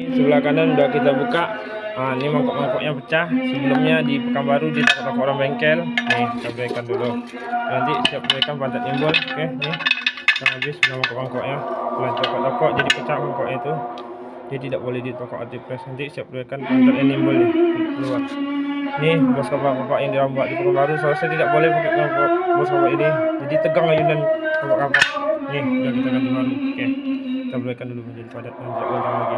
Sebelah kanan udah kita buka. Nah, ini mangkok-mangkok yang pecah. Sebelumnya di Pekanbaru di toko-toko orang bengkel. Nih, kita berikan dulu. Nanti siap berikan pantat nimbul. Oke, nih. Kita habis sudah mangkok-mangkoknya. Nah, toko-toko jadi pecah mangkoknya itu. Jadi tidak boleh di toko Artipres. Nanti siap berikan pantatnya nimbul nih keluar. Nih, bos kapak-kapak yang dirambat di Pekanbaru selesai tidak boleh pakai mangkok bos kapak ini. Jadi tegang ayunan kapak-kapak. Nih, udah kita ganti baru. Oke. Kita berikan dulu menjadi padat dan tidak ulang lagi.